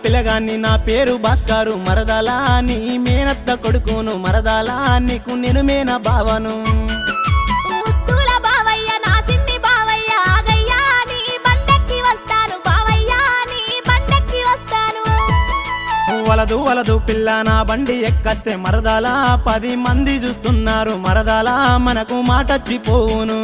పిల్లగాన్ని నా పేరు భాస్కరు మరదాలా నీ మేనత్త కొడుకును మరదాలా నీకు నేను మేన బావను ముద్దుల బావయ్య నా సిన్ని బావయ్య ఆగయ్యా నీ బండెక్కి వస్తాను బావయ్య నీ బండెక్కి వస్తాను వలదు వలదు పిల్ల నా బండి ఎక్కస్తే మరదాలా 10 మంది చూస్తున్నారు మరదాలా మనకు మాటచ్చిపోవును